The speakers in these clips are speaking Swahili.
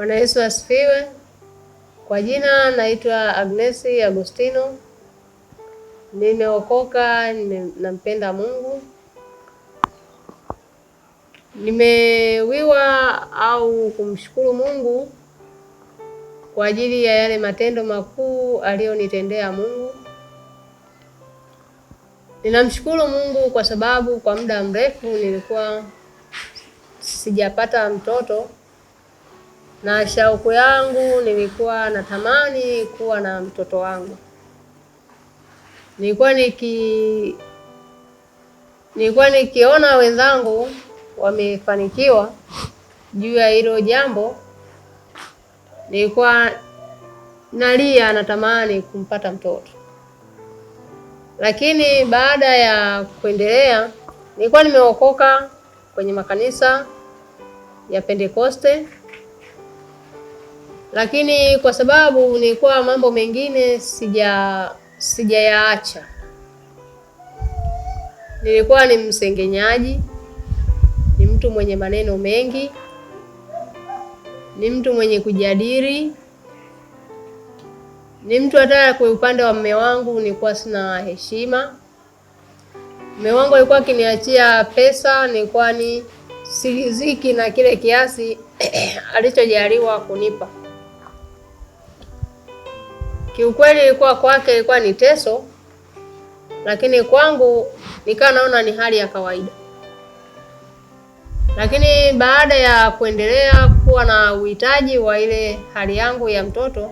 Bwana Yesu asifiwe. Kwa jina naitwa Agnes Agostino. Nimeokoka, nampenda Mungu. Nimewiwa au kumshukuru Mungu kwa ajili ya yale matendo makuu aliyonitendea Mungu. Ninamshukuru Mungu kwa sababu kwa muda mrefu nilikuwa sijapata mtoto, na shauku yangu nilikuwa natamani kuwa na mtoto wangu. Nilikuwa nikiona wenzangu wamefanikiwa juu ya hilo jambo, nilikuwa nalia natamani kumpata mtoto. Lakini baada ya kuendelea, nilikuwa nimeokoka kwenye makanisa ya Pentekoste, lakini kwa sababu nilikuwa mambo mengine sijayaacha. Nilikuwa ni msengenyaji, ni mtu mwenye maneno mengi, ni mtu mwenye kujadili, ni mtu hata kwa upande wa mume wangu nilikuwa sina heshima. Mume wangu alikuwa akiniachia pesa, nilikuwa ni siziki na kile kiasi alichojaliwa kunipa. Kiukweli ilikuwa kwake ilikuwa ni teso, lakini kwangu nikawa naona ni hali ya kawaida. Lakini baada ya kuendelea kuwa na uhitaji wa ile hali yangu ya mtoto,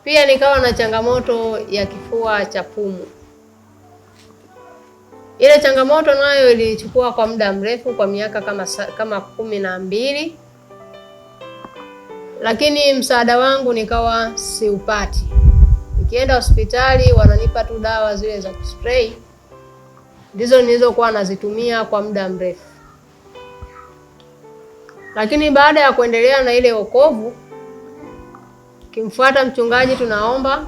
pia nikawa na changamoto ya kifua cha pumu. Ile changamoto nayo ilichukua kwa muda mrefu, kwa miaka kama 12, lakini msaada wangu nikawa siupati. Nikienda hospitali wananipa tu dawa zile za kuspray, ndizo nilizokuwa nazitumia kwa muda mrefu. Lakini baada ya kuendelea na ile wokovu, kimfuata mchungaji tunaomba,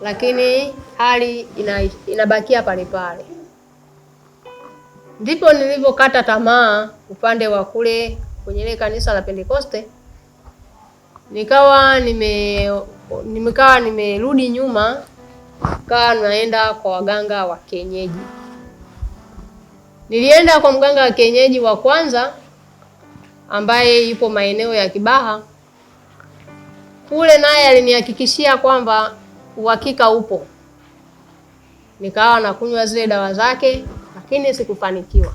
lakini hali inabakia pale pale. Ndipo nilipokata tamaa upande wa kule kwenye ile kanisa la Pentekoste. Nikawa nimerudi nyuma, nikawa naenda kwa waganga wa kienyeji. Nilienda kwa mganga wa kienyeji wa kwanza ambaye yupo maeneo ya Kibaha. Kule naye alinihakikishia kwamba uhakika upo. Nikawa nakunywa zile dawa zake, lakini sikufanikiwa.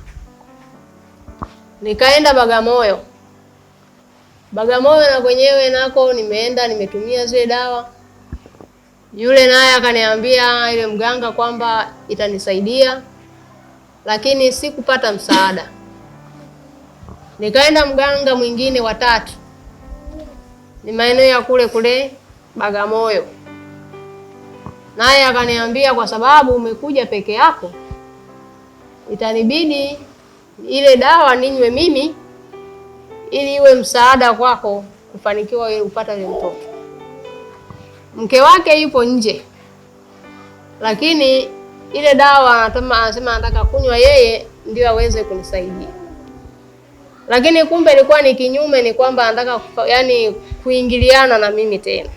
Nikaenda Bagamoyo. Bagamoyo na kwenyewe nako nimetumia zile dawa. Yule naye akaniambia ile mganga kwamba itanisaidia, lakini sikupata msaada. Nikaenda mganga mwingine wa tatu, ni maeneo ya kule Bagamoyo. Naye akaniambia kwa sababu umekuja peke yako, itanibidi ile dawa ninywe mimi ili iwe msaada kwako kufanikiwa ile upata ile mtoto. Mke wake yupo nje, lakini ile dawa anasema anataka kunywa yeye ndio aweze kunisaidia. Lakini kumbe ilikuwa ni kinyume, ni kwamba anataka kuingiliana na mimi tena.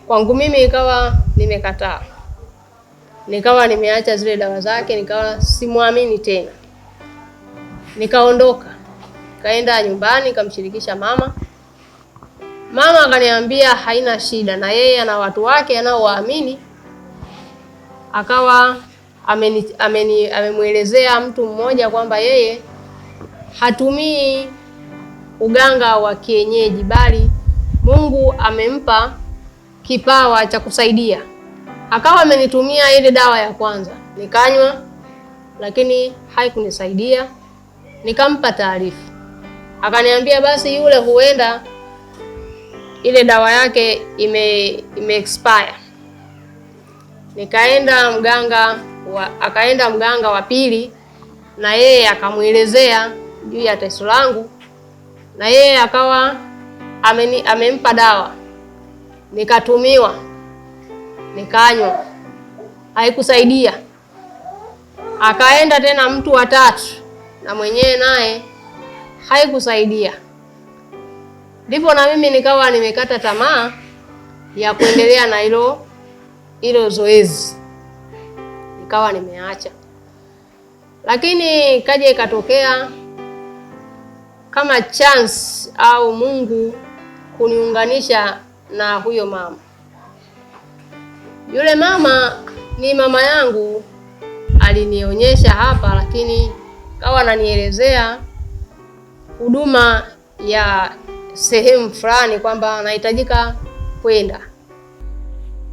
Kwangu mimi ikawa nimekataa. Nikawa nimeacha zile dawa zake, nikawa simwamini tena. Nikaondoka. Kaenda nyumbani, kamshirikisha mama. Mama akaniambia haina shida, na yeye ana watu wake anaowaamini. Akawa amemuelezea mtu mmoja kwamba yeye hatumii uganga wa kienyeji, bali Mungu amempa kipawa cha kusaidia. Akawa amenitumia ile dawa ya kwanza, nikanywa, lakini haikunisaidia. Nikampa taarifa. Akaniambia basi yule huenda ile dawa yake ime expire. Akaenda mganga wa pili, na yeye akamuelezea juu ya tatizo langu, na yeye akawa amempa dawa. Nikatumiwa, nikanywa, haikusaidia. Akaenda tena mtu wa tatu, na mwenyewe naye haikusaidia. Ndipo na mimi nikawa nimekata tamaa ya kuendelea na hilo zoezi, nikawa nimeacha. Lakini kaja ikatokea kama chance au Mungu kuniunganisha na huyo mama. Yule mama ni mama yangu, alinionyesha hapa, lakini kawa ananielezea huduma ya sehemu fulani kwamba anahitajika kwenda.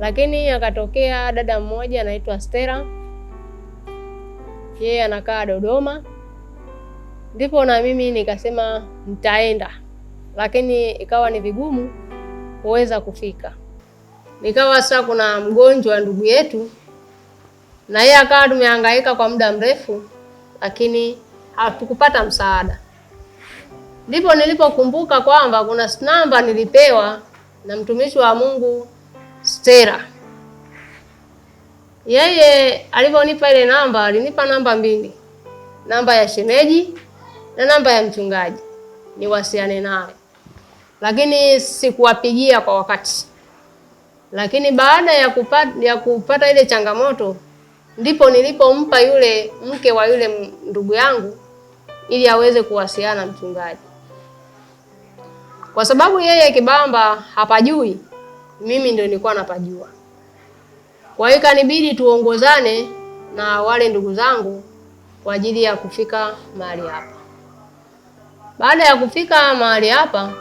Lakini akatokea dada mmoja anaitwa Stella, yeye anakaa Dodoma. Ndipo na mimi nikasema nitaenda, lakini ikawa ni vigumu kuweza kufika. Nikawa sasa kuna mgonjwa ndugu yetu, na yeye akawa tumehangaika kwa muda mrefu, lakini hatukupata msaada. Ndipo nilipokumbuka kwamba kuna namba nilipewa na mtumishi wa Mungu Stella. Yeye aliponipa ile namba, alinipa namba mbili, namba ya shemeji na namba ya mchungaji niwasiliane naye, lakini sikuwapigia kwa wakati. Lakini baada ya kupata ile changamoto, ndipo nilipompa yule mke wa yule ndugu yangu ili aweze kuwasiliana na mchungaji. Kwa sababu yeye Kibamba hapajui, mimi ndio nilikuwa napajua. Kwa hiyo kanibidi tuongozane na wale ndugu zangu kwa ajili ya kufika mahali hapa. Baada ya kufika mahali hapa,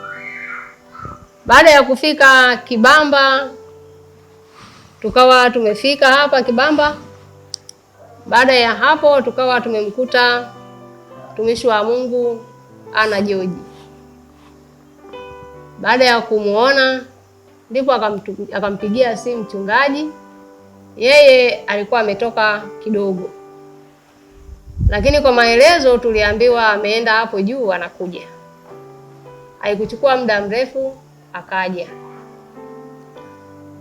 baada ya kufika Kibamba, tukawa tumefika hapa Kibamba. Baada ya hapo tukawa tumemkuta mtumishi wa Mungu Ana George. Baada ya kumuona, ndipo akampigia simu mchungaji. Yeye alikuwa ametoka kidogo, lakini kwa maelezo tuliambiwa ameenda hapo juu anakuja. Haikuchukua muda mrefu akaja.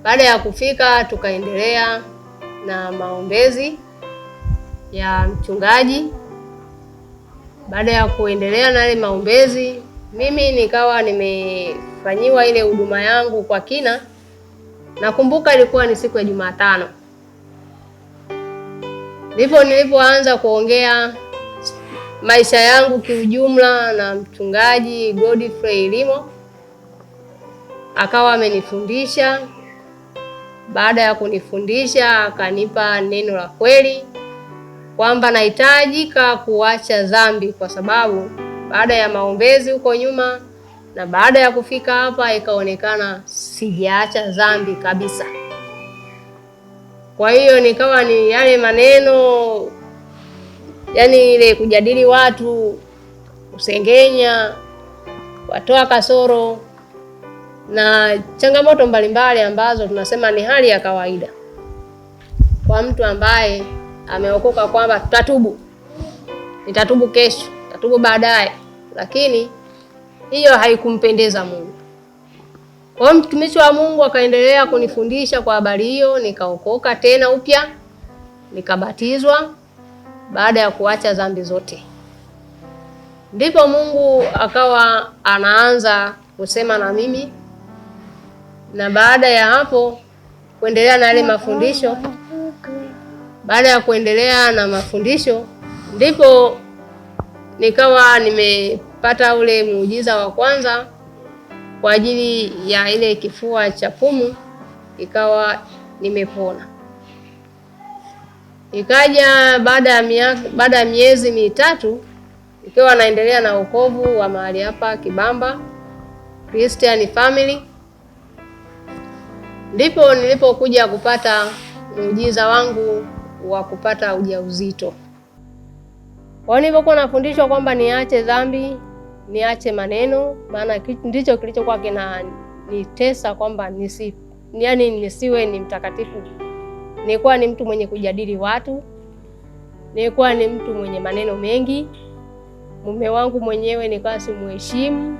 Baada ya kufika tukaendelea na maombezi ya mchungaji. Baada ya kuendelea na ile maombezi, mimi nikawa nimefanyiwa ile huduma yangu kwa kina. Nakumbuka ilikuwa ni siku ya Jumatano. Ndipo nilipoanza kuongea maisha yangu kiujumla na mchungaji Godfrey Limo. Akawa amenifundisha. Baada ya kunifundisha akanipa neno la kweli kwamba nahitajika kuacha dhambi, kwa sababu baada ya maombezi huko nyuma na baada ya kufika hapa ikaonekana sijaacha dhambi kabisa. Kwa hiyo nikawa ni yale maneno, yani ile kujadili watu, kusengenya, watoa kasoro na changamoto mbalimbali ambazo tunasema ni hali ya kawaida kwa mtu ambaye ameokoka kwamba tutatubu, nitatubu kesho, nitatubu baadaye, lakini hiyo haikumpendeza Mungu. Kwa mtumishi wa Mungu akaendelea kunifundisha kwa habari hiyo, nikaokoka tena upya, nikabatizwa baada ya kuacha dhambi zote. Ndipo Mungu akawa anaanza kusema na mimi, na baada ya hapo kuendelea na yale mafundisho. Baada ya kuendelea na mafundisho, ndipo nikawa nimepata ule muujiza wa kwanza kwa ajili ya ile kifua cha pumu, ikawa nimepona. Ikaja baada ya miezi mitatu ikiwa naendelea na wokovu wa mahali hapa Kibamba Christian Family. Ndipo nilipokuja kupata muujiza wangu wa kupata ujauzito. Kwa nilipokuwa nafundishwa kwamba niache dhambi, niache maneno, maana ndicho kilichokuwa kinanitesa kwamba nisiwe ni mtakatifu. Nilikuwa ni mtu mwenye kujadili watu, nilikuwa ni mtu mwenye maneno mengi. Mume wangu mwenyewe nilikuwa simheshimu.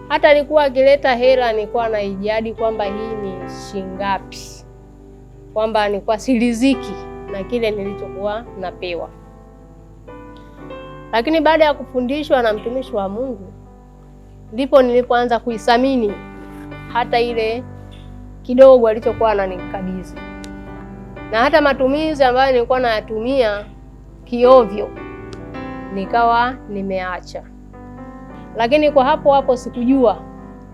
Hata alikuwa akileta hela nilikuwa naijadi kwamba hii ni shingapi, kwamba nilikuwa siliziki na kile nilichokuwa napewa. Lakini baada ya kufundishwa na mtumishi wa Mungu, ndipo nilipoanza kuithamini hata ile kidogo alichokuwa ananikabidhi, na hata matumizi ambayo nilikuwa nayatumia kiovyo nikawa nimeacha. Lakini kwa hapo sikujua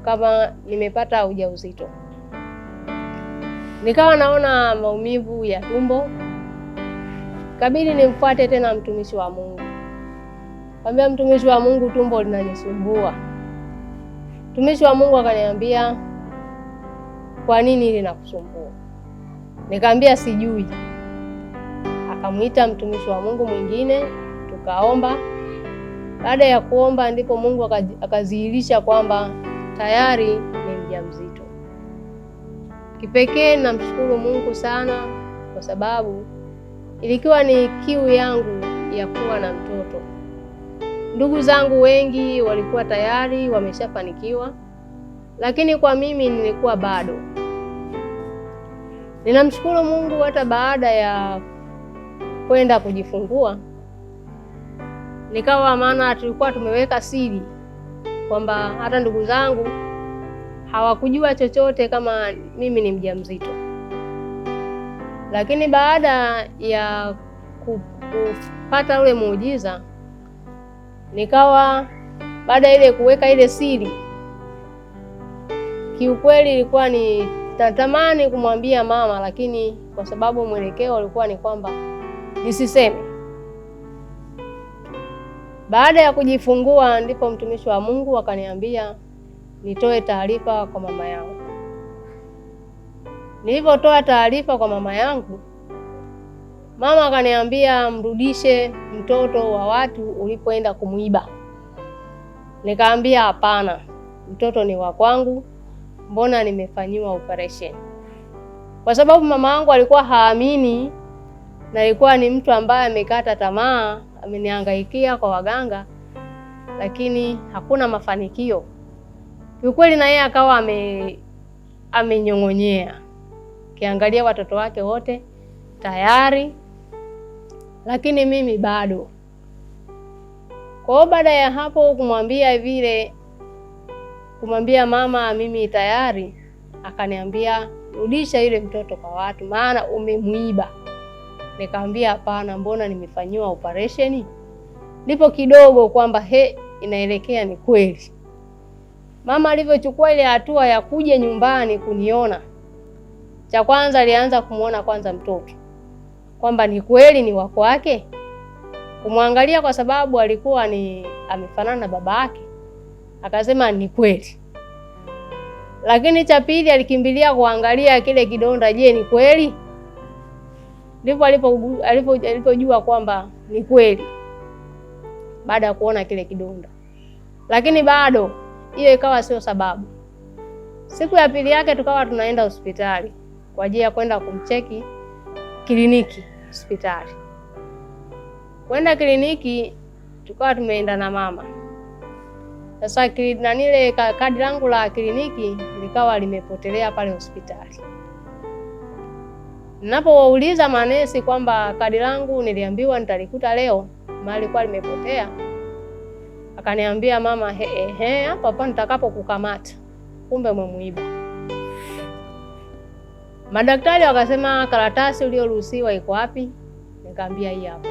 kama nimepata ujauzito. Nikawa naona maumivu ya tumbo, kabidi nimfuate tena mtumishi wa Mungu. Kaambia mtumishi wa Mungu, tumbo linanisumbua. Mtumishi wa Mungu akaniambia, kwa nini linakusumbua? Nikaambia sijui. Akamuita mtumishi wa Mungu mwingine, tukaomba. Baada ya kuomba ndipo Mungu akazihirisha kwamba tayari ni mjamzito. Kipekee namshukuru Mungu sana, kwa sababu ilikuwa ni kiu yangu ya kuwa na mtoto. Ndugu zangu wengi walikuwa tayari wameshafanikiwa, lakini kwa mimi nilikuwa bado. Ninamshukuru Mungu hata baada ya kwenda kujifungua nikawa, maana tulikuwa tumeweka siri kwamba hata ndugu zangu hawakujua chochote kama mimi ni mjamzito. Lakini baada ya kupata ule muujiza, nikawa baada ile kuweka ile siri, kiukweli ilikuwa ni natamani kumwambia mama, lakini kwa sababu mwelekeo ulikuwa ni kwamba nisiseme. Baada ya kujifungua ndipo mtumishi wa Mungu akaniambia nitoe taarifa kwa mama yangu. Nilipotoa taarifa kwa mama yangu, mama akaniambia mrudishe mtoto wa watu ulipoenda kumuiba. Nikaambia hapana, mtoto ni wa kwangu, mbona nimefanyiwa operation? Kwa sababu mama yangu alikuwa haamini, na alikuwa ni mtu ambaye amekata tamaa, amenihangaikia kwa waganga lakini hakuna mafanikio. Kiukweli na yeye akawa amenyong'onyea. Kiangalia watoto wake wote tayari, lakini mimi bado. Kwa hiyo baada ya hapo kumwambia mama mimi tayari, akaniambia rudisha ile mtoto kwa watu maana umemuiba. Nikamwambia hapana, mbona nimefanyiwa operation? Ndipo kidogo kwamba inaelekea ni kweli. Mama alivyochukua ile hatua ya kuja nyumbani kuniona, cha kwanza alianza kumuona kwanza mtoto kwamba ni kweli ni wako wake, kumwangalia kwa sababu alikuwa amefanana na baba yake, akasema ni kweli. Lakini cha pili alikimbilia kuangalia kile kidonda, je ni kweli? Ndipo alipojua kwamba ni kweli baada ya kuona kile kidonda. Lakini bado hiyo ikawa sio sababu. Siku ya pili yake tukawa tunaenda hospitali kwa ajili ya kwenda kumcheki kliniki hospitali. Kwenda kliniki tukawa tumeenda na mama. Sasa ile kadi langu la kliniki likawa limepotelea pale hospitali. Ninapowauliza manesi kwamba kadi langu niliambiwa nitalikuta leo, mahali lilikuwa limepotea, akaniambia mama, hapa nitakapokukamata kumbe umemuiba. Madaktari wakasema karatasi ulioruhusiwa iko wapi? Nikamwambia hii hapa.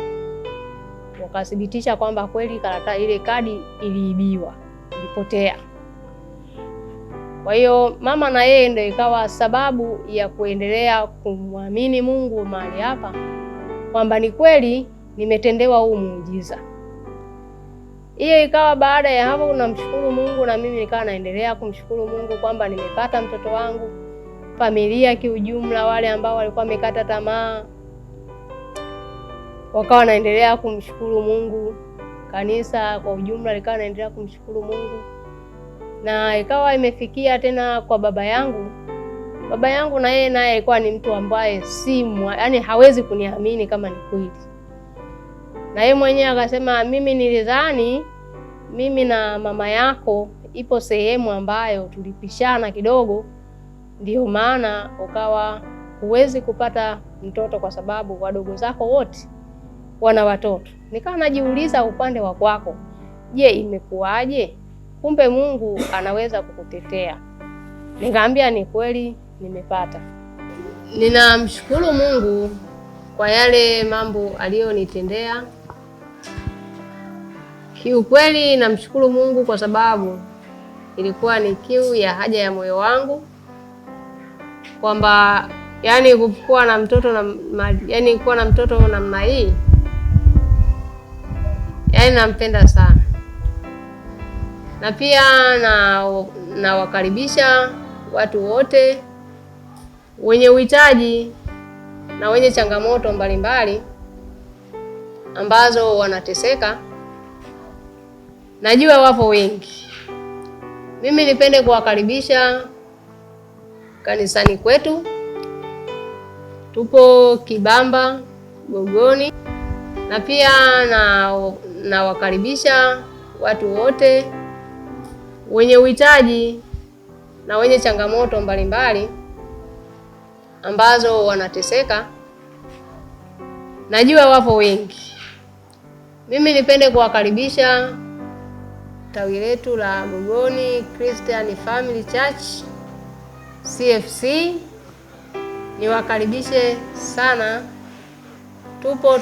Wakathibitisha kwamba kweli ile kadi iliibiwa, ilipotea. Kwa hiyo mama na yeye ndio ikawa sababu ya kuendelea kumwamini Mungu mahali hapa kwamba ni kweli nimetendewa huu muujiza. Hiyo ikawa baada ya hapo namshukuru Mungu, na mimi nikawa naendelea kumshukuru Mungu kwamba nimepata mtoto wangu. Familia kiujumla, wale ambao walikuwa wamekata tamaa, wakawa naendelea kumshukuru Mungu. Kanisa kwa ujumla likawa naendelea kumshukuru Mungu. Na ikawa imefikia tena kwa baba yangu. Baba yangu na yeye naye alikuwa ni mtu ambaye yaani hawezi kuniamini kama ni kweli. Na yeye mwenyewe akasema, mimi nilidhani mimi na mama yako ipo sehemu ambayo tulipishana kidogo, ndio maana ukawa huwezi kupata mtoto kwa sababu wadogo zako wote wana watoto. Nikawa najiuliza upande wa kwako, je, imekuwaje? kumbe Mungu anaweza kukutetea. Nikamwambia ni kweli nimepata. Ninamshukuru Mungu kwa yale mambo aliyonitendea. Kiukweli namshukuru Mungu kwa sababu ilikuwa ni kiu ya haja ya moyo wangu, kwamba kuwa na mtoto kuwa na mtoto namna hii, nampenda sana. Na pia nawakaribisha watu wote wenye uhitaji na wenye changamoto mbalimbali ambazo wanateseka. Najua wapo wengi. Mimi nipende kuwakaribisha kanisani kwetu. Tupo Kibamba Gogoni, na pia nawakaribisha watu wote wenye uhitaji na wenye changamoto mbalimbali ambazo wanateseka. Najua wapo wengi. Mimi nipende kuwakaribisha tawi letu la Gogoni Christian Family Church CFC. Niwakaribishe sana. Tupo